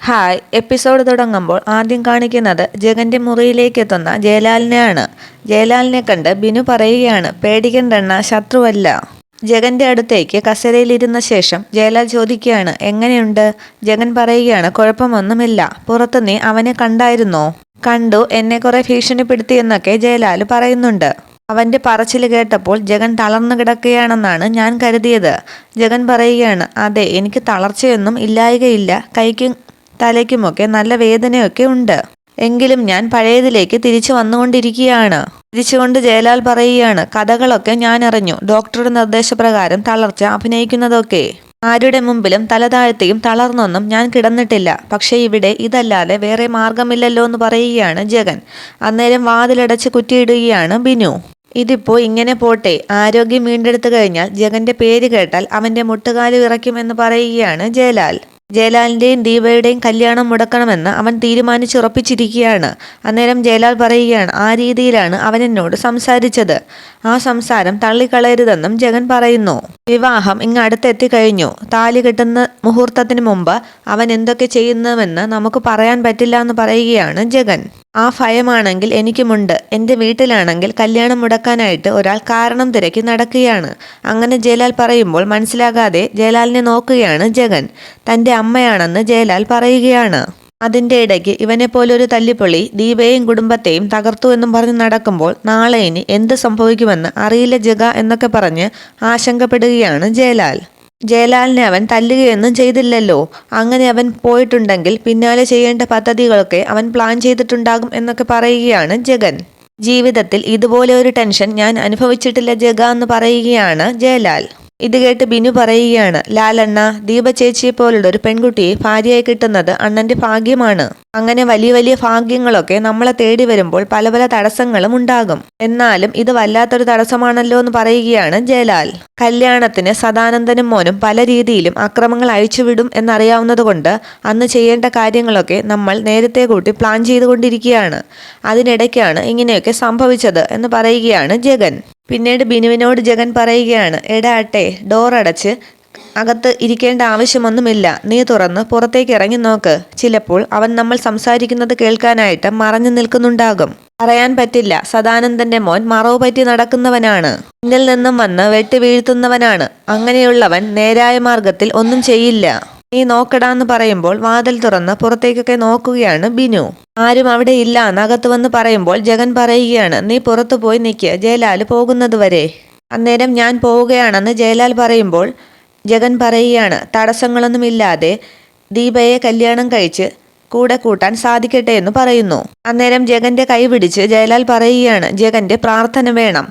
Hi episode തുടങ്ങുമ്പോൾ ആദ്യം കാണിക്കുന്നത് ജഗന്റെ മുറിയിലേക്ക് എത്തുന്ന ജയലാലിനെയാണ്. ജയലാലിനെ കണ്ട് ബിനു പറയുകയാണ്, പേടിക്കണ്ടണ്ണ, ശത്രുവല്ല. ജഗന്റെ അടുത്തേക്ക് കസേരയിലിരുന്ന ശേഷം ജയലാൽ ചോദിക്കുകയാണ്, എങ്ങനെയുണ്ട്? ജഗൻ പറയുകയാണ്, കുഴപ്പമൊന്നുമില്ല. പുറത്ത് നീ അവനെ കണ്ടായിരുന്നോ? കണ്ടു, എന്നെ കുറെ ഭീഷണിപ്പെടുത്തിയെന്നൊക്കെ ജയലാൽ പറയുന്നുണ്ട്. അവന്റെ പറച്ചിൽ കേട്ടപ്പോൾ ജഗൻ തളർന്നു കിടക്കുകയാണെന്നാണ് ഞാൻ കരുതിയത്. ജഗൻ പറയുകയാണ്, അതെ, എനിക്ക് തളർച്ചയൊന്നും ഇല്ലായികയില്ല. കൈക്കും തലയ്ക്കുമൊക്കെ നല്ല വേദനയൊക്കെ ഉണ്ട്. എങ്കിലും ഞാൻ പഴയതിലേക്ക് തിരിച്ചു വന്നുകൊണ്ടിരിക്കുകയാണ്. തിരിച്ചുകൊണ്ട് ജയലാൽ പറയുകയാണ്, കഥകളൊക്കെ ഞാൻ അറിഞ്ഞു. ഡോക്ടറുടെ നിർദ്ദേശപ്രകാരം തളർച്ച അഭിനയിക്കുന്നതൊക്കെ. ആരുടെ മുമ്പിലും തല താഴ്ത്തിയും തളർന്നൊന്നും ഞാൻ കിടന്നിട്ടില്ല. പക്ഷേ ഇവിടെ ഇതല്ലാതെ വേറെ മാർഗമില്ലല്ലോ എന്ന് പറയുകയാണ് ജഗൻ. അന്നേരം വാതിലടച്ച് കുറ്റിയിടുകയാണ് ബിനു. ഇതിപ്പോ ഇങ്ങനെ പോട്ടെ, ആരോഗ്യം വീണ്ടെടുത്തു കഴിഞ്ഞാൽ ജഗന്റെ പേര് കേട്ടാൽ അവന്റെ മുട്ടുകാല് വിറയ്ക്കുമെന്ന് പറയുകയാണ് ജയലാൽ. ജയലാലിന്റെയും ദീപയുടെയും കല്യാണം മുടക്കണമെന്ന് അവൻ തീരുമാനിച്ചുറപ്പിച്ചിരിക്കുകയാണ്. അന്നേരം ജയലാൽ പറയുകയാണ്, ആ രീതിയിലാണ് അവൻ എന്നോട് സംസാരിച്ചത്. ആ സംസാരം തള്ളിക്കളയരുതെന്നും ജഗൻ പറയുന്നു. വിവാഹം അടുത്തെത്തിക്കഴിഞ്ഞു. താലി കെട്ടുന്ന മുഹൂർത്തത്തിന് മുമ്പ് അവൻ എന്തൊക്കെ ചെയ്യുന്നുവെന്ന് നമുക്ക് പറയാൻ പറ്റില്ല എന്ന് പറയുകയാണ് ജഗൻ. ആ ഭയമാണെങ്കിൽ എനിക്കുമുണ്ട്. എൻ്റെ വീട്ടിലാണെങ്കിൽ കല്യാണം മുടക്കാനായിട്ട് ഒരാൾ കാരണം തിരക്കി നടക്കുകയാണ്. അങ്ങനെ ജയലാൽ പറയുമ്പോൾ മനസ്സിലാകാതെ ജയലാലിനെ നോക്കുകയാണ് ജഗൻ. തൻ്റെ അമ്മയാണെന്ന് ജയലാൽ പറയുകയാണ്. അതിൻ്റെ ഇടയ്ക്ക് ഇവനെപ്പോലൊരു തല്ലിപ്പൊളി ദീപയെയും കുടുംബത്തെയും തകർത്തു എന്നും പറഞ്ഞ് നടക്കുമ്പോൾ നാളെ ഇനി എന്ത് സംഭവിക്കുമെന്ന് അറിയില്ല ജഗ എന്നൊക്കെ പറഞ്ഞ് ആശങ്കപ്പെടുകയാണ് ജയലാൽ. ജയലാലിനെ അവൻ തല്ലുകയൊന്നും ചെയ്തില്ലല്ലോ. അങ്ങനെ അവൻ പോയിട്ടുണ്ടെങ്കിൽ പിന്നാലെ ചെയ്യേണ്ട പദ്ധതികളൊക്കെ അവൻ പ്ലാൻ ചെയ്തിട്ടുണ്ടാകും എന്നൊക്കെ പറയുകയാണ് ജഗൻ. ജീവിതത്തിൽ ഇതുപോലെ ഒരു ടെൻഷൻ ഞാൻ അനുഭവിച്ചിട്ടില്ല ജഗ എന്ന് പറയുകയാണ് ജയലാൽ. ഇത് കേട്ട് ബിനു പറയുകയാണ്, ലാലണ്ണ, ദീപ ചേച്ചിയെ പോലുള്ള ഒരു പെൺകുട്ടിയെ ഭാര്യയായി കിട്ടുന്നത് അണ്ണന്റെ ഭാഗ്യമാണ്. അങ്ങനെ വലിയ വലിയ ഭാഗ്യങ്ങളൊക്കെ നമ്മളെ തേടി വരുമ്പോൾ പല പല തടസ്സങ്ങളും ഉണ്ടാകും. എന്നാലും ഇത് വല്ലാത്തൊരു തടസ്സമാണല്ലോ എന്ന് പറയുകയാണ് ജയലാൽ. കല്യാണത്തിന് സദാനന്ദനും മോനും പല രീതിയിലും അക്രമങ്ങൾ അഴിച്ചുവിടും എന്നറിയാവുന്നതുകൊണ്ട് അന്ന് ചെയ്യേണ്ട കാര്യങ്ങളൊക്കെ നമ്മൾ നേരത്തെ കൂട്ടി പ്ലാൻ ചെയ്തുകൊണ്ടിരിക്കുകയാണ്. അതിനിടയ്ക്കാണ് ഇങ്ങനെയൊക്കെ സംഭവിച്ചത് എന്ന് പറയുകയാണ് ജഗൻ. പിന്നീട് ബിനുവിനോട് ജഗൻ പറയുകയാണ്, എടാട്ടെ, ഡോർ അടച്ച് അകത്ത് ഇരിക്കേണ്ട ആവശ്യമൊന്നുമില്ല. നീ തുറന്ന് പുറത്തേക്ക് ഇറങ്ങി നോക്ക്. ചിലപ്പോൾ അവൻ നമ്മൾ സംസാരിക്കുന്നത് കേൾക്കാനായിട്ട് മറഞ്ഞു നിൽക്കുന്നുണ്ടാകും. പറയാൻ പറ്റില്ല. സദാനന്ദന്റെ മോൻ മറവ് പറ്റി നടക്കുന്നവനാണ്. പിന്നിൽ നിന്നും വന്ന് വെട്ടി വീഴ്ത്തുന്നവനാണ്. അങ്ങനെയുള്ളവൻ നേരായ മാർഗത്തിൽ ഒന്നും ചെയ്യില്ല. നീ നോക്കടാന്ന് പറയുമ്പോൾ വാതിൽ തുറന്ന് പുറത്തേക്കൊക്കെ നോക്കുകയാണ് ബിനു. ആരും അവിടെ ഇല്ല എന്നകത്ത് വന്ന് പറയുമ്പോൾ ജഗൻ പറയുകയാണ്, നീ പുറത്തു പോയി നിൽക്ക്, ജയലാൽ പോകുന്നത് വരെ. അന്നേരം ഞാൻ പോവുകയാണെന്ന് ജയലാൽ പറയുമ്പോൾ ജഗൻ പറയുകയാണ്, തടസ്സങ്ങളൊന്നുമില്ലാതെ ദീപയെ കല്യാണം കഴിച്ച് കൂടെ കൂട്ടാൻ സാധിക്കട്ടെ എന്ന് പറയുന്നു. അന്നേരം ജഗന്റെ കൈ പിടിച്ച് ജയലാൽ പറയുകയാണ്, ജഗന്റെ പ്രാർത്ഥന വേണം.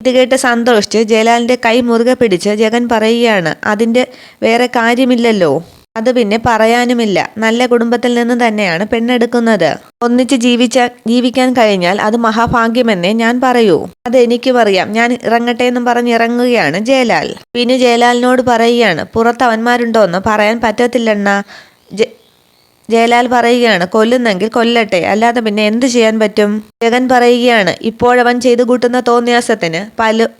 ഇത് കേട്ട് സന്തോഷിച്ച് ജയലാലിന്റെ കൈ മുറുകെ പിടിച്ച് ജഗൻ പറയുകയാണ്, അതിൻ്റെ വേറെ കാര്യമില്ലല്ലോ. അത് പിന്നെ പറയാനുമില്ല. നല്ല കുടുംബത്തിൽ നിന്ന് തന്നെയാണ് പെണ്ണെടുക്കുന്നത്. ഒന്നിച്ച് ജീവിക്കാൻ കഴിഞ്ഞാൽ അത് മഹാഭാഗ്യമെന്നേ ഞാൻ പറയൂ. അത് എനിക്കും അറിയാം. ഞാൻ ഇറങ്ങട്ടെ എന്നും പറഞ്ഞ് ഇറങ്ങുകയാണ് ജയലാൽ. പിന്നെ ജയലാലിനോട് പറയുകയാണ്, പുറത്ത് അവന്മാരുണ്ടോന്ന് പറയാൻ പറ്റത്തില്ലെണ്ണ. ജയലാൽ പറയുകയാണ്, കൊല്ലുന്നെങ്കിൽ കൊല്ലട്ടെ, അല്ലാതെ പിന്നെ എന്ത് ചെയ്യാൻ പറ്റും? ജഗൻ പറയുകയാണ്, ഇപ്പോഴവൻ ചെയ്തു കൂട്ടുന്ന തോന്നിയാസത്തിന്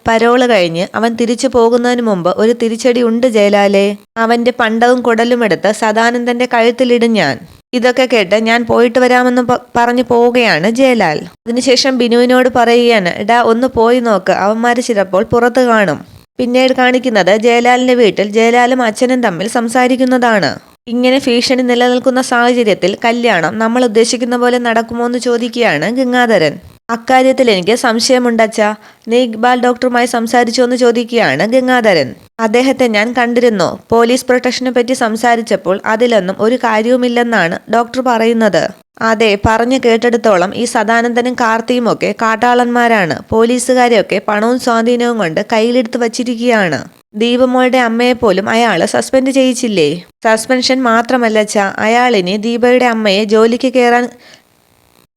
പരോള് കഴിഞ്ഞ് അവൻ തിരിച്ചു പോകുന്നതിന് മുമ്പ് ഒരു തിരിച്ചടി ഉണ്ട് ജയലാലെ. അവന്റെ പണ്ടവും കുടലും എടുത്ത് സദാനന്ദന്റെ കഴുത്തിലിടും ഞാൻ. ഇതൊക്കെ കേട്ട് ഞാൻ പോയിട്ട് വരാമെന്ന് പറഞ്ഞു പോവുകയാണ് ജയലാൽ. അതിനുശേഷം ബിനുവിനോട് പറയുകയാണ്, എടാ, ഒന്ന് പോയി നോക്ക്, അവന്മാര് ചിലപ്പോൾ പുറത്ത് കാണും. പിന്നീട് കാണിക്കുന്നത് ജയലാലിന്റെ വീട്ടിൽ ജയലാലും അച്ഛനും തമ്മിൽ സംസാരിക്കുന്നതാണ്. ഇങ്ങനെ ഭീഷണി നിലനിൽക്കുന്ന സാഹചര്യത്തിൽ കല്യാണം നമ്മൾ ഉദ്ദേശിക്കുന്ന പോലെ നടക്കുമോ എന്ന് ചോദിക്കുകയാണ് ഗംഗാധരൻ. അക്കാര്യത്തിൽ എനിക്ക് സംശയമുണ്ടച്ചാ. നീ ഇക്ബാൽ ഡോക്ടറുമായി സംസാരിച്ചോ എന്ന് ചോദിക്കുകയാണ് ഗംഗാധരൻ. അദ്ദേഹത്തെ ഞാൻ കണ്ടിരുന്നു. പോലീസ് പ്രൊട്ടക്ഷനെ പറ്റി സംസാരിച്ചപ്പോൾ അതിലൊന്നും ഒരു കാര്യവുമില്ലെന്നാണ് ഡോക്ടർ പറയുന്നത്. അതെ, പറഞ്ഞു കേട്ടെടുത്തോളം ഈ സദാനന്ദനും കാർത്തിയും ഒക്കെ കാട്ടാളന്മാരാണ്. പോലീസുകാരെയൊക്കെ പണവും സ്വാധീനവും കൊണ്ട് കയ്യിലെടുത്ത് വച്ചിരിക്കുകയാണ്. ദീപമോളുടെ അമ്മയെപ്പോലും അയാള് സസ്പെൻഡ് ചെയ്യിച്ചില്ലേ? സസ്പെൻഷൻ മാത്രമല്ലച്ചാ, അയാളിനി ദീപയുടെ അമ്മയെ ജോലിക്ക് കയറാൻ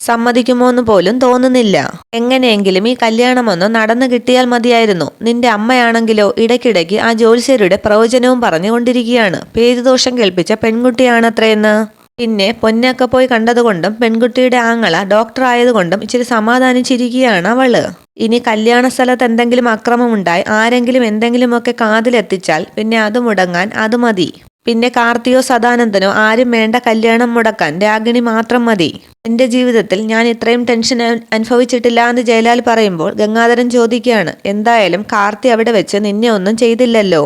സമ്മതിക്കുമോ എന്ന് പോലും തോന്നുന്നില്ല. എങ്ങനെയെങ്കിലും ഈ കല്യാണമൊന്ന് നടന്നു കിട്ടിയാൽ മതിയായിരുന്നു. നിന്റെ അമ്മയാണെങ്കിലോ ഇടയ്ക്കിടയ്ക്ക് ആ ജ്യോത്സ്യരുടെ പ്രവചനവും പറഞ്ഞുകൊണ്ടിരിക്കുകയാണ്. പേരുദോഷം കേൾപ്പിച്ച പെൺകുട്ടിയാണത്രയെന്ന്. പിന്നെ പൊന്നൊക്കെ പോയി കണ്ടതുകൊണ്ടും പെൺകുട്ടിയുടെ ആങ്ങള ഡോക്ടർ ആയതുകൊണ്ടും ഇച്ചിരി സമാധാനിച്ചിരിക്കുകയാണ് അവള്. ഇനി കല്യാണ സ്ഥലത്ത് എന്തെങ്കിലും അക്രമമുണ്ടായി ആരെങ്കിലും എന്തെങ്കിലുമൊക്കെ കാതിലെത്തിച്ചാൽ പിന്നെ അത് മുടങ്ങാൻ അത് മതി. പിന്നെ കാർത്തിയോ സദാനന്ദനോ ആരും വേണ്ട, കല്യാണം മുടക്കാൻ രാഗിണി മാത്രം മതി. എൻ്റെ ജീവിതത്തിൽ ഞാൻ ഇത്രയും ടെൻഷൻ അനുഭവിച്ചിട്ടില്ല എന്ന് ജയലാൽ പറയുമ്പോൾ ഗംഗാധരൻ ചോദിക്കുകയാണ്, എന്തായാലും കാർത്തി അവിടെ വെച്ച് നിന്നെ ഒന്നും ചെയ്തില്ലല്ലോ.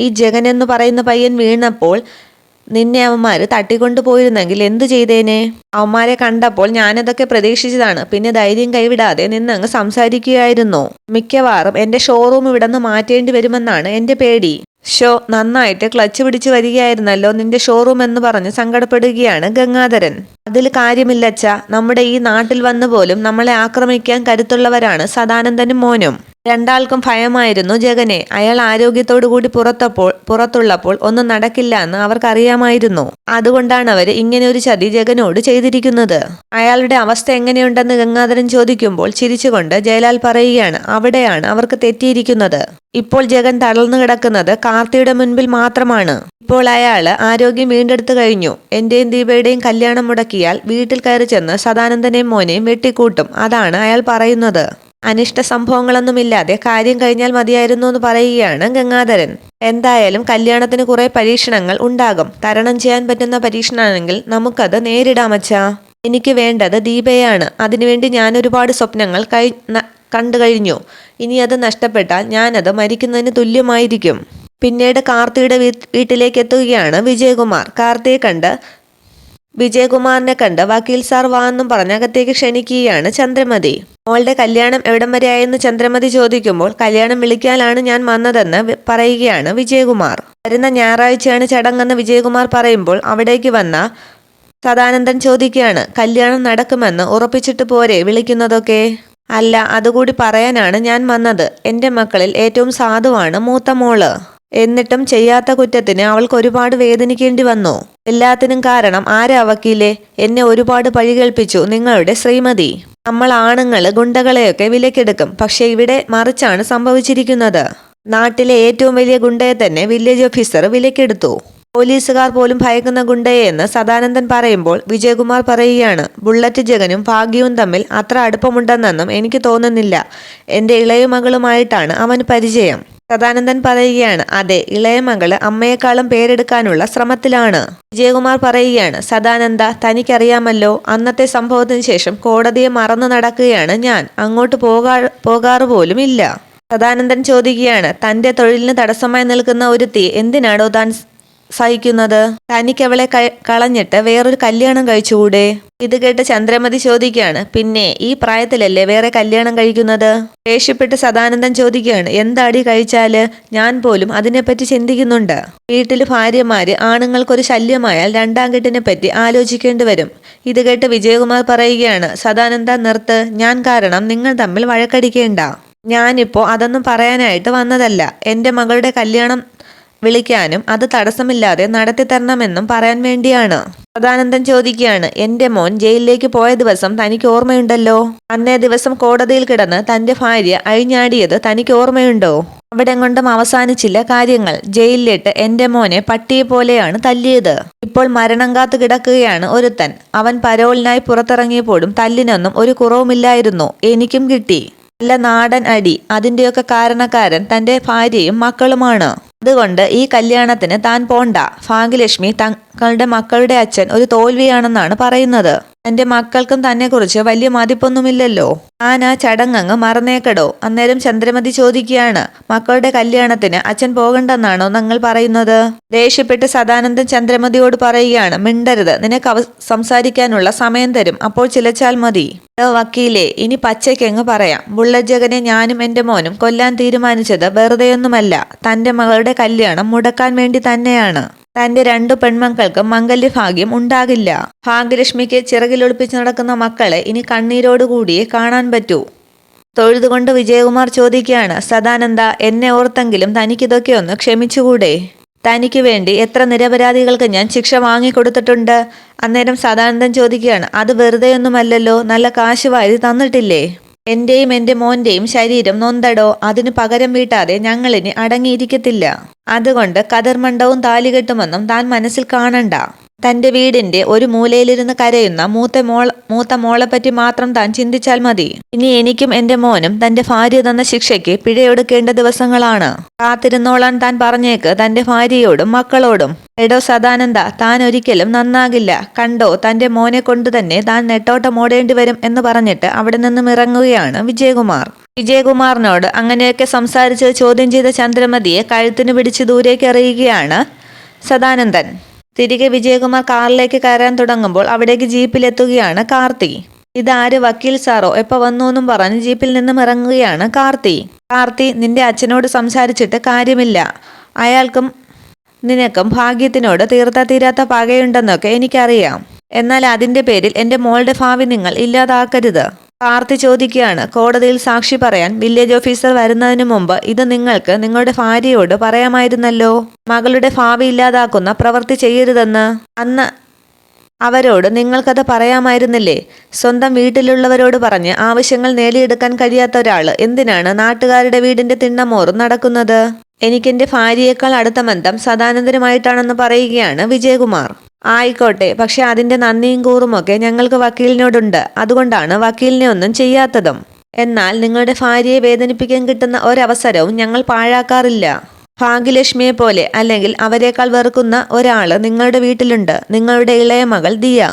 ഈ ജഗൻ എന്ന് പറയുന്ന പയ്യൻ വീണപ്പോൾ നിന്നെ അവന്മാര് തട്ടിക്കൊണ്ടു പോയിരുന്നെങ്കിൽ എന്തു ചെയ്തേനെ? അവന്മാരെ കണ്ടപ്പോൾ ഞാനതൊക്കെ പ്രതീക്ഷിച്ചതാണ്. പിന്നെ ധൈര്യം കൈവിടാതെ നിന്നങ്ങ് സംസാരിക്കുകയായിരുന്നു. മിക്കവാറും എൻ്റെ ഷോറൂം ഇവിടെ നിന്ന് മാറ്റേണ്ടി വരുമെന്നാണ് എൻ്റെ പേടി. നന്നായിട്ട് ക്ലച്ച് പിടിച്ചു വരികയായിരുന്നല്ലോ നിന്റെ ഷോറൂം എന്ന് പറഞ്ഞ് സങ്കടപ്പെടുകയാണ് ഗംഗാധരൻ. അതിൽ കാര്യമില്ലച്ച, നമ്മുടെ ഈ നാട്ടിൽ വന്നു പോലും നമ്മളെ ആക്രമിക്കാൻ കരുത്തുള്ളവരാണ് സദാനന്ദനും മോനും. രണ്ടാൾക്കും ഭയമായിരുന്നു ജഗനെ. അയാൾ ആരോഗ്യത്തോടു കൂടി പുറത്തുള്ളപ്പോൾ ഒന്നും നടക്കില്ല എന്ന് അവർക്കറിയാമായിരുന്നു. അതുകൊണ്ടാണ് അവർ ഇങ്ങനെ ഒരു ചതി ജഗനോട് ചെയ്തിരിക്കുന്നത്. അയാളുടെ അവസ്ഥ എങ്ങനെയുണ്ടെന്ന് ഗംഗാധരൻ ചോദിക്കുമ്പോൾ ചിരിച്ചുകൊണ്ട് ജയലാൽ പറയുകയാണ്, അവിടെയാണ് അവർക്ക് തെറ്റിയിരിക്കുന്നത്. ഇപ്പോൾ ജഗൻ തളർന്നു കിടക്കുന്നത് കാർത്തിയുടെ മുൻപിൽ മാത്രമാണ്. ഇപ്പോൾ അയാൾ ആരോഗ്യം വീണ്ടെടുത്തു കഴിഞ്ഞു. എന്റെയും ദീപയുടെയും കല്യാണം മുടക്കിയാൽ വീട്ടിൽ കയറി ചെന്ന് സദാനന്ദനെയും മോനെയും വെട്ടിക്കൂട്ടും. അതാണ് അയാൾ പറയുന്നത്. അനിഷ്ട സംഭവങ്ങളൊന്നുമില്ലാതെ കാര്യം കഴിഞ്ഞാൽ മതിയായിരുന്നു എന്ന് പറയുകയാണ് ഗംഗാധരൻ. എന്തായാലും കല്യാണത്തിന് കുറെ പരീക്ഷണങ്ങൾ ഉണ്ടാകും. തരണം ചെയ്യാൻ പറ്റുന്ന പരീക്ഷണമാണെങ്കിൽ നമുക്കത് നേരിടാമച്ചാ. എനിക്ക് വേണ്ടത് ദീപയാണ്. അതിനുവേണ്ടി ഞാൻ ഒരുപാട് സ്വപ്നങ്ങൾ കണ്ടു കഴിഞ്ഞു. ഇനി അത് നഷ്ടപ്പെട്ടാൽ ഞാനത് മരിക്കുന്നതിന് തുല്യമായിരിക്കും. പിന്നീട് കാർത്തിയുടെ വീട്ടിലേക്ക് എത്തുകയാണ് വിജയകുമാർ. വിജയകുമാറിനെ കണ്ട് വക്കീൽ സാർ വാ എന്നും പറഞ്ഞ് അകത്തേക്ക് ക്ഷണിക്കുകയാണ് ചന്ദ്രമതി. മോളുടെ കല്യാണം എവിടം വരെയായെന്ന് ചന്ദ്രമതി ചോദിക്കുമ്പോൾ കല്യാണം വിളിക്കാനാണ് ഞാൻ വന്നതെന്ന് പറയുകയാണ് വിജയകുമാർ. വരുന്ന ഞായറാഴ്ചയാണ് ചടങ്ങെന്ന് വിജയകുമാർ പറയുമ്പോൾ അവിടേക്ക് വന്ന സദാനന്ദൻ ചോദിക്കുകയാണ്, കല്യാണം നടക്കുമെന്ന് ഉറപ്പിച്ചിട്ട് പോരെ വിളിക്കുന്നതൊക്കെ? അല്ല, അതുകൂടി പറയാനാണ് ഞാൻ വന്നത്. എൻ്റെ മക്കളിൽ ഏറ്റവും സാധുവാണ് മൂത്ത മോള്. എന്നിട്ടും ചെയ്യാത്ത കുറ്റത്തിന് അവൾക്ക് ഒരുപാട് വേദനിക്കേണ്ടി വന്നു. എല്ലാത്തിനും കാരണം ആരാ വക്കീലെ? എന്നെ ഒരുപാട് പഴികേൽപ്പിച്ചു നിങ്ങളുടെ ശ്രീമതി. നമ്മൾ ആണുങ്ങള് ഗുണ്ടകളെയൊക്കെ വിലക്കെടുക്കും. പക്ഷെ ഇവിടെ മറിച്ചാണ് സംഭവിച്ചിരിക്കുന്നത്. നാട്ടിലെ ഏറ്റവും വലിയ ഗുണ്ടയെ തന്നെ വില്ലേജ് ഓഫീസർ വിലക്കെടുത്തു. പോലീസുകാർ പോലും ഭയക്കുന്ന ഗുണ്ടയെന്ന് സദാനന്ദൻ പറയുമ്പോൾ വിജയകുമാർ പറയുകയാണ്, ബുള്ളറ്റ് ജഗനും ഭാഗ്യവും തമ്മിൽ അത്ര അടുപ്പമുണ്ടെന്നൊന്നും എനിക്ക് തോന്നുന്നില്ല. എൻ്റെ ഇളയ മകളുമായിട്ടാണ് അവന് പരിചയം. സദാനന്ദൻ പറയുകയാണ്, അതെ, ഇളയ മകള് അമ്മയെക്കാളും പേരെടുക്കാനുള്ള ശ്രമത്തിലാണ്. വിജയകുമാർ പറയുകയാണ്, സദാനന്ദ, തനിക്കറിയാമല്ലോ, അന്നത്തെ സംഭവത്തിന് ശേഷം കോടതിയെ മറന്നു നടക്കുകയാണ് ഞാൻ. അങ്ങോട്ട് പോകാറ് പോലും ഇല്ല. സദാനന്ദൻ ചോദിക്കുകയാണ്, തന്റെ തൊഴിലിന് തടസ്സമായി നിൽക്കുന്ന ഒരുത്തി എന്തിനാണോ താൻ സഹിക്കുന്നത്? തനിക്ക് അവളെ കളഞ്ഞിട്ട് വേറൊരു കല്യാണം കഴിച്ചുകൂടെ? ഇത് കേട്ട് ചന്ദ്രമതി ചോദിക്കുകയാണ്, പിന്നെ ഈ പ്രായത്തിലല്ലേ വേറെ കല്യാണം കഴിക്കുന്നത്? ദേഷ്യപ്പെട്ട് സദാനന്ദൻ ചോദിക്കുകയാണ്, എന്താടി കഴിച്ചാല്? ഞാൻ പോലും അതിനെപ്പറ്റി ചിന്തിക്കുന്നുണ്ട്. വീട്ടില് ഭാര്യമാര് ആണുങ്ങൾക്കൊരു ശല്യമായാൽ രണ്ടാം കെട്ടിനെ പറ്റി ആലോചിക്കേണ്ടി വരും. ഇത് കേട്ട് വിജയകുമാർ പറയുകയാണ്, സദാനന്ദ നിർത്ത്. ഞാൻ കാരണം നിങ്ങൾ തമ്മിൽ വഴക്കടിക്കേണ്ട. ഞാനിപ്പോ അതൊന്നും പറയാനായിട്ട് വന്നതല്ല. എൻ്റെ മകളുടെ കല്യാണം വിളിക്കാനും അത് തടസ്സമില്ലാതെ നടത്തിത്തരണമെന്നും പറയാൻ വേണ്ടിയാണ്. സദാനന്ദൻ ചോദിക്കുകയാണ്, എൻ്റെ മോൻ ജയിലിലേക്ക് പോയ ദിവസം തനിക്ക് ഓർമ്മയുണ്ടല്ലോ? അന്നേ ദിവസം കോടതിയിൽ കിടന്ന് തൻ്റെ ഭാര്യ അഴിഞ്ഞാടിയത് തനിക്ക് ഓർമ്മയുണ്ടോ? അവിടെ കൊണ്ടും അവസാനിച്ചില്ല കാര്യങ്ങൾ. ജയിലിലിട്ട് എൻ്റെ മോനെ പട്ടിയെ പോലെയാണ് തല്ലിയത്. ഇപ്പോൾ മരണം കാത്തു കിടക്കുകയാണ് ഒരുത്തൻ. അവൻ പരോളിനായി പുറത്തിറങ്ങിയപ്പോഴും തല്ലിനൊന്നും ഒരു കുറവുമില്ലായിരുന്നു. എനിക്കും കിട്ടി നല്ല നാടൻ അടി. അതിൻ്റെയൊക്കെ കാരണക്കാരൻ തൻ്റെ ഭാര്യയും മക്കളുമാണ്. അതുകൊണ്ട് ഈ കല്യാണത്തിന് താൻ പോണ്ട. ഭാഗ്യലക്ഷ്മി തങ്ങളുടെ മക്കളുടെ അച്ഛൻ ഒരു തോൽവിയാണെന്നാണ് പറയുന്നത്. എൻ്റെ മക്കൾക്കും തന്നെക്കുറിച്ച് വലിയ മതിപ്പൊന്നുമില്ലല്ലോ. താൻ ആ ചടങ്ങങ്ങ് മറന്നേക്കടോ. അന്നേരം ചന്ദ്രമതി ചോദിക്കുകയാണ്, മക്കളുടെ കല്യാണത്തിന് അച്ഛൻ പോകണ്ടെന്നാണോ നിങ്ങൾ പറയുന്നത്? ദേഷ്യപ്പെട്ട് സദാനന്ദൻ ചന്ദ്രമതിയോട് പറയുകയാണ്, മിണ്ടരുത്. നിനക്ക് സംസാരിക്കാനുള്ള സമയം തരും. അപ്പോൾ ചിലച്ചാൽ മതി. വക്കീലെ, ഇനി പച്ചയ്ക്കങ്ങ് പറയാം. ബുള്ളറ്റ് ജഗനെ ഞാനും എൻ്റെ മോനും കൊല്ലാൻ തീരുമാനിച്ചത് വെറുതെയൊന്നുമല്ല. തൻ്റെ മകളുടെ കല്യാണം മുടക്കാൻ വേണ്ടി തന്നെയാണ്. തന്റെ 2 പെൺമക്കൾക്ക് മംഗല്യഭാഗ്യം ഉണ്ടാകില്ല. ഭാഗ്യലക്ഷ്മിക്ക് ചിറകിലൊളിപ്പിച്ച് നടക്കുന്ന മക്കളെ ഇനി കണ്ണീരോടുകൂടിയേ കാണാൻ പറ്റൂ. തൊഴുതുകൊണ്ട് വിജയകുമാർ ചോദിക്കുകയാണ്, സദാനന്ദ, എന്നെ ഓർത്തെങ്കിലും തനിക്കിതൊക്കെ ഒന്ന് ക്ഷമിച്ചുകൂടെ? തനിക്ക് വേണ്ടി എത്ര നിരപരാധികൾക്ക് ഞാൻ ശിക്ഷ വാങ്ങിക്കൊടുത്തിട്ടുണ്ട്. അന്നേരം സദാനന്ദൻ ചോദിക്കുകയാണ്, അത് വെറുതെയൊന്നുമല്ലല്ലോ, നല്ല കാശ് വാരി തന്നിട്ടില്ലേ? എന്റെയും എൻ്റെ മോന്റെയും ശരീരം നൊന്തടോ. അതിന് പകരം വീട്ടാതെ ഞങ്ങളിനി അടങ്ങിയിരിക്കത്തില്ല. അതുകൊണ്ട് കതിർമണ്ഡവും താലികെട്ടുമെന്നും താൻ മനസ്സിൽ കാണണ്ട. തൻ്റെ വീടിൻ്റെ ഒരു മൂലയിലിരുന്ന് കരയുന്ന മൂത്ത മോളെപ്പറ്റി മാത്രം താൻ ചിന്തിച്ചാൽ മതി. ഇനി എനിക്കും എൻ്റെ മോനും തൻ്റെ ഭാര്യ തന്ന ശിക്ഷയ്ക്ക് പിഴയൊടുക്കേണ്ട ദിവസങ്ങളാണ്. കാത്തിരുന്നോളാൻ താൻ പറഞ്ഞേക്ക് തൻ്റെ ഭാര്യയോടും മക്കളോടും. എടോ സദാനന്ദ, താൻ ഒരിക്കലും നന്നാകില്ല. കണ്ടോ, തൻ്റെ മോനെ കൊണ്ട് തന്നെ താൻ നെട്ടോട്ടമോടേണ്ടി വരും എന്ന് പറഞ്ഞിട്ട് അവിടെ നിന്നും ഇറങ്ങുകയാണ് വിജയകുമാർ. വിജയകുമാറിനോട് അങ്ങനെയൊക്കെ സംസാരിച്ച് ചോദ്യം ചെയ്ത ചന്ദ്രമതിയെ കഴുത്തിന് പിടിച്ച് ദൂരേക്ക് എറിയുകയാണ് സദാനന്ദൻ. തിരികെ വിജയകുമാർ കാറിലേക്ക് കയറാൻ തുടങ്ങുമ്പോൾ അവിടേക്ക് ജീപ്പിലെത്തുകയാണ് കാർത്തി. ഇതാര്, വക്കീൽ സാറോ, എപ്പോൾ വന്നു എന്നും പറഞ്ഞ് ജീപ്പിൽ നിന്നും ഇറങ്ങുകയാണ് കാർത്തി. കാർത്തി, നിന്റെ അച്ഛനോട് സംസാരിച്ചിട്ട് കാര്യമില്ല. അയാൾക്കും നിനക്കും ഭാഗ്യത്തിനോട് തീരാത്ത പകയുണ്ടെന്നൊക്കെ എനിക്കറിയാം. എന്നാൽ അതിൻ്റെ പേരിൽ എൻ്റെ മോളുടെ ഭാവി നിങ്ങൾ ഇല്ലാതാക്കരുത്. കാർത്തി ചോദിക്കുകയാണ്, കോടതിയിൽ സാക്ഷി പറയാൻ വില്ലേജ് ഓഫീസർ വരുന്നതിന് മുമ്പ് ഇത് നിങ്ങൾക്ക് നിങ്ങളുടെ ഭാര്യയോട് പറയാമായിരുന്നല്ലോ. മകളുടെ ഭാവി ഇല്ലാതാക്കുന്ന പ്രവൃത്തി ചെയ്യരുതെന്ന് അന്ന് അവരോട് നിങ്ങൾക്കത് പറയാമായിരുന്നില്ലേ? സ്വന്തം വീട്ടിലുള്ളവരോട് പറഞ്ഞ് ആവശ്യങ്ങൾ നേടിയെടുക്കാൻ കഴിയാത്ത ഒരാൾ എന്തിനാണ് നാട്ടുകാരുടെ വീടിന്റെ തിണ്ണമോറും നടക്കുന്നത്? എനിക്കെന്റെ ഭാര്യയേക്കാൾ അടുത്ത ബന്ധം സദാനന്ദനുമായിട്ടാണെന്ന് പറയുകയാണ് വിജയകുമാർ. ആയിക്കോട്ടെ, പക്ഷെ അതിന്റെ നന്ദിയും കൂറുമൊക്കെ ഞങ്ങൾക്ക് വക്കീലിനോടുണ്ട്. അതുകൊണ്ടാണ് വക്കീലിനെ ഒന്നും ചെയ്യാത്തതും. എന്നാൽ നിങ്ങളുടെ ഭാര്യയെ വേദനിപ്പിക്കാൻ കിട്ടുന്ന ഒരവസരവും ഞങ്ങൾ പാഴാക്കാറില്ല. ഭാഗ്യലക്ഷ്മിയെ പോലെ അല്ലെങ്കിൽ അവരെക്കാൾ വെറുക്കുന്ന ഒരാള് നിങ്ങളുടെ വീട്ടിലുണ്ട്. നിങ്ങളുടെ ഇളയ മകൾ ദിയ.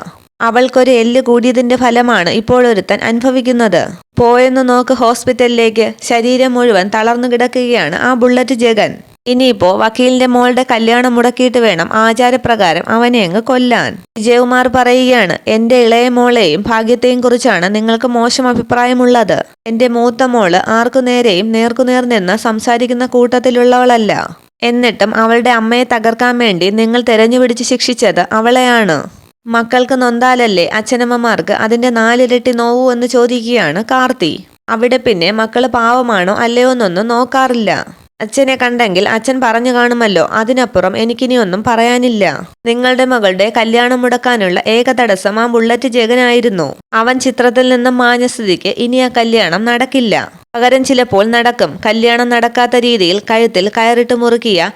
അവൾക്കൊരു എല്ല് കൂടിയതിന്റെ ഫലമാണ് ഇപ്പോഴൊരുത്തൻ അനുഭവിക്കുന്നത്. പോയെന്ന് നോക്ക് ഹോസ്പിറ്റലിലേക്ക്. ശരീരം മുഴുവൻ തളർന്നു കിടക്കുകയാണ് ആ ബുള്ളറ്റ് ജഗൻ. ഇനിയിപ്പോ വക്കീലിന്റെ മോളുടെ കല്യാണം മുടക്കിയിട്ട് വേണം ആചാരപ്രകാരം അവനെ അങ്ങ് കൊല്ലാൻ. വിജയകുമാർ പറയുകയാണ്, എന്റെ ഇളയ മോളെയും ഭാഗ്യത്തെയും കുറിച്ചാണ് നിങ്ങൾക്ക് മോശം അഭിപ്രായമുള്ളത്. എന്റെ മൂത്ത മോള് ആർക്കു നേരെയും നേർക്കുനേർ നിന്ന് സംസാരിക്കുന്ന കൂട്ടത്തിലുള്ളവളല്ല. എന്നിട്ടും അവളുടെ അമ്മയെ തകർക്കാൻ വേണ്ടി നിങ്ങൾ തെരഞ്ഞുപിടിച്ച് ശിക്ഷിച്ചത് അവളെയാണ്. മക്കൾക്ക് നൊന്താലല്ലേ അച്ഛനമ്മമാർക്ക് അതിന്റെ 4 ഇരട്ടി നോവൂ എന്ന് ചോദിക്കുകയാണ് കാർത്തി. അവിടെ പിന്നെ മക്കള് പാവമാണോ അല്ലയോ എന്നൊന്നും നോക്കാറില്ല. അച്ഛനെ കണ്ടെങ്കിൽ അച്ഛൻ പറഞ്ഞു കാണുമല്ലോ. അതിനപ്പുറം എനിക്കിനിയൊന്നും പറയാനില്ല. നിങ്ങളുടെ മകളുടെ കല്യാണം മുടക്കാനുള്ള ഏക തടസ്സം ആ ബുള്ളറ്റ് ജഗനായിരുന്നു. അവൻ ചിത്രത്തിൽ നിന്നും മാഞ്ഞ സ്ഥിതിക്ക് ഇനി ആ കല്യാണം നടക്കില്ല. പകരം ചിലപ്പോൾ നടക്കും. കല്യാണം നടക്കാത്ത രീതിയിൽ കഴുത്തിൽ കയറിട്ട് മുറുക്കിയ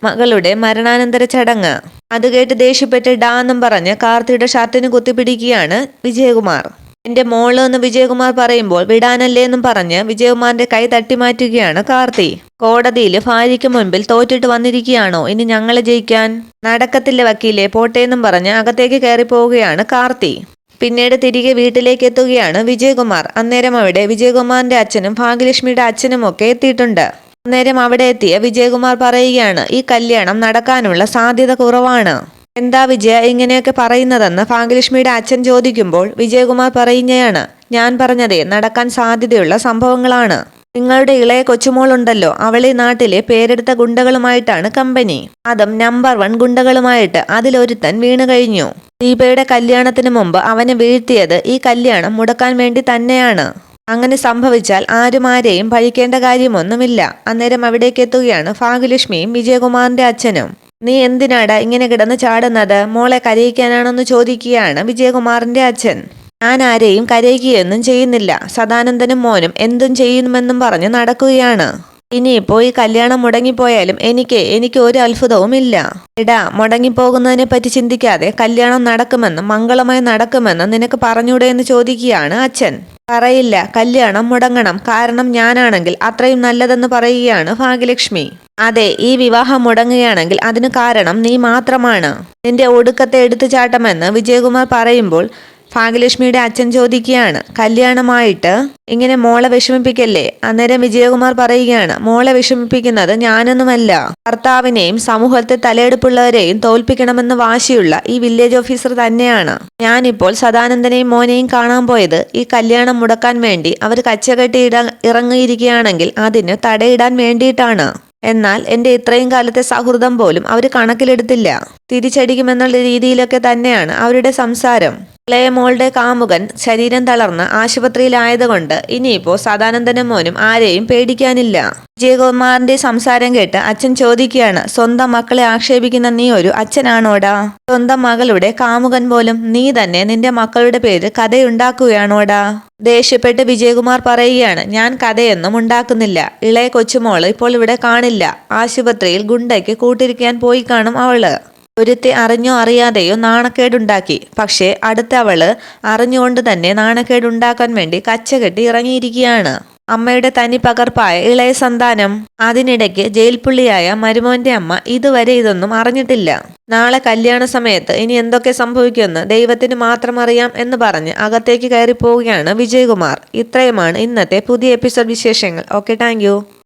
മകളുടെ മരണാനന്തര ചടങ്ങ്. അത് കേട്ട് ദേഷ്യപ്പെട്ട് ഡാന്നും പറഞ്ഞ് കാർത്തിയുടെ ഷർട്ടിന് കുത്തിപ്പിടിക്കുകയാണ് വിജയകുമാർ. എന്റെ മോള് എന്ന് വിജയകുമാർ പറയുമ്പോൾ വിടാനല്ലേ എന്നും പറഞ്ഞ് വിജയകുമാറിന്റെ കൈ തട്ടിമാറ്റുകയാണ് കാർത്തി. കോടതിയിൽ ഭാര്യയ്ക്ക് മുൻപിൽ തോറ്റിട്ട് വന്നിരിക്കുകയാണോ ഇനി ഞങ്ങളെ ജയിക്കാൻ? നടക്കത്തില്ല വക്കീലെ, പോട്ടേന്നും പറഞ്ഞ് അകത്തേക്ക് കയറി പോവുകയാണ് കാർത്തി. പിന്നീട് തിരികെ വീട്ടിലേക്ക് എത്തുകയാണ് വിജയകുമാർ. അന്നേരം അവിടെ വിജയകുമാറിന്റെ അച്ഛനും ഭാഗ്യലക്ഷ്മിയുടെ അച്ഛനും ഒക്കെ എത്തിയിട്ടുണ്ട്. അന്നേരം അവിടെ എത്തിയ വിജയകുമാർ പറയുകയാണ്, ഈ കല്യാണം നടക്കാനുള്ള സാധ്യത കുറവാണ്. എന്താ വിജയ ഇങ്ങനെയൊക്കെ പറയുന്നതെന്ന് ഭാഗ്യലക്ഷ്മിയുടെ അച്ഛൻ ചോദിക്കുമ്പോൾ വിജയകുമാർ പറയുകയാണ്, ഞാൻ പറഞ്ഞതേ നടക്കാൻ സാധ്യതയുള്ള സംഭവങ്ങളാണ്. നിങ്ങളുടെ ഇളയ കൊച്ചുമോളുണ്ടല്ലോ, അവളീ നാട്ടിലെ പേരെടുത്ത ഗുണ്ടകളുമായിട്ടാണ് കമ്പനി. അതും നമ്പർ 1 ഗുണ്ടകളുമായിട്ട്. അതിലൊരുത്തൻ വീണു കഴിഞ്ഞു. ദീപയുടെ കല്യാണത്തിന് മുമ്പ് അവനെ വീഴ്ത്തിയത് ഈ കല്യാണം മുടക്കാൻ വേണ്ടി തന്നെയാണ്. അങ്ങനെ സംഭവിച്ചാൽ ആരെയും പഴിക്കേണ്ട കാര്യമൊന്നുമില്ല. അന്നേരം അവിടേക്ക് എത്തുകയാണ് ഭാഗ്യലക്ഷ്മിയും വിജയകുമാറിന്റെ അച്ഛനും. നീ എന്തിനാടാ ഇങ്ങനെ കിടന്ന് ചാടുന്നത്? മോളെ കരയിക്കാനാണെന്ന് ചോദിക്കുകയാണ് വിജയകുമാറിന്റെ അച്ഛൻ. ഞാൻ ആരെയും കരയിക്കുകയൊന്നും ചെയ്യുന്നില്ല. സദാനന്ദനും മോനും എന്തും ചെയ്യുമെന്നും പറഞ്ഞ് നടക്കുകയാണ്. ഇനിയിപ്പോ ഈ കല്യാണം മുടങ്ങിപ്പോയാലും എനിക്ക് ഒരു അത്ഭുതവും ഇല്ല. എടാ, മുടങ്ങിപ്പോകുന്നതിനെ പറ്റി ചിന്തിക്കാതെ കല്യാണം നടക്കുമെന്നും മംഗളമായി നടക്കുമെന്നും നിനക്ക് പറഞ്ഞൂടെ എന്ന് ചോദിക്കുകയാണ് അച്ഛൻ. പറയില്ല, കല്യാണം മുടങ്ങണം. കാരണം ഞാനാണെങ്കിൽ അത്രയും നല്ലതെന്ന് പറയുകയാണ് ഭാഗ്യലക്ഷ്മി. അതെ, ഈ വിവാഹം മുടങ്ങുകയാണെങ്കിൽ അതിന് കാരണം നീ മാത്രമാണ്. നിന്റെ ഒടുക്കത്തെ എടുത്തുചാട്ടമെന്ന് വിജയകുമാർ പറയുമ്പോൾ ഭാഗ്യലക്ഷ്മിയുടെ അച്ഛൻ ചോദിക്കുകയാണ്, കല്യാണമായിട്ട് ഇങ്ങനെ മോളെ വിഷമിപ്പിക്കല്ലേ? അന്നേരം വിജയകുമാർ പറയുകയാണ്, മോളെ വിഷമിപ്പിക്കുന്നത് ഞാനൊന്നുമല്ല. ഭർത്താവിനെയും സമൂഹത്തെ തലയെടുപ്പുള്ളവരെയും തോൽപ്പിക്കണമെന്ന് വാശിയുള്ള ഈ വില്ലേജ് ഓഫീസർ തന്നെയാണ്. ഞാനിപ്പോൾ സദാനന്ദനെയും മോനെയും കാണാൻ പോയത് ഈ കല്യാണം മുടക്കാൻ വേണ്ടി അവർ കച്ചകെട്ടി ഇറങ്ങിയിരിക്കുകയാണെങ്കിൽ അതിന് തടയിടാൻ വേണ്ടിയിട്ടാണ്. എന്നാൽ എൻ്റെ ഇത്രയും കാലത്തെ സൗഹൃദം പോലും അവർ കണക്കിലെടുത്തില്ല. തിരിച്ചടിക്കുമെന്നുള്ള രീതിയിലൊക്കെ തന്നെയാണ് അവരുടെ സംസാരം. ഇളയ മോളുടെ കാമുകൻ ശരീരം തളർന്ന് ആശുപത്രിയിലായതുകൊണ്ട് ഇനിയിപ്പോൾ സദാനന്ദനും മോനും ആരെയും പേടിക്കാനില്ല. വിജയകുമാറിന്റെ സംസാരം കേട്ട് അച്ഛൻ ചോദിക്കുകയാണ്, സ്വന്തം മക്കളെ ആക്ഷേപിക്കുന്ന നീ ഒരു അച്ഛനാണോടാ? സ്വന്തം മകളുടെ കാമുകൻ പോലും നീ തന്നെ നിന്റെ മക്കളുടെ പേര് കഥയുണ്ടാക്കുകയാണോടാ? ദേഷ്യപ്പെട്ട് വിജയകുമാർ പറയുകയാണ്, ഞാൻ കഥയൊന്നും ഉണ്ടാക്കുന്നില്ല. ഇളയ കൊച്ചുമോള് ഇപ്പോൾ ഇവിടെ കാണില്ല. ആശുപത്രിയിൽ ഗുണ്ടയ്ക്ക് കൂട്ടിരിക്കാൻ പോയി കാണും അവള്. ഒരുത്തി അറിഞ്ഞോ അറിയാതെയോ നാണക്കേടുണ്ടാക്കി. പക്ഷേ അടുത്ത അവള് അറിഞ്ഞുകൊണ്ട് തന്നെ നാണക്കേടുണ്ടാക്കാൻ വേണ്ടി കച്ചകെട്ടി ഇറങ്ങിയിരിക്കുകയാണ്. അമ്മയുടെ തനി പകർപ്പായ ഇളയ സന്താനം. അതിനിടയ്ക്ക് ജയിൽ പുള്ളിയായ മരുമോന്റെ അമ്മ ഇതുവരെ ഇതൊന്നും അറിഞ്ഞിട്ടില്ല. നാളെ കല്യാണ സമയത്ത് ഇനി എന്തൊക്കെ സംഭവിക്കുമെന്ന് ദൈവത്തിന് മാത്രം അറിയാം എന്ന് പറഞ്ഞ് അകത്തേക്ക് കയറി പോവുകയാണ് വിജയകുമാർ. ഇത്രയുമാണ് ഇന്നത്തെ പുതിയ എപ്പിസോഡ് വിശേഷങ്ങൾ. Okay, thank you.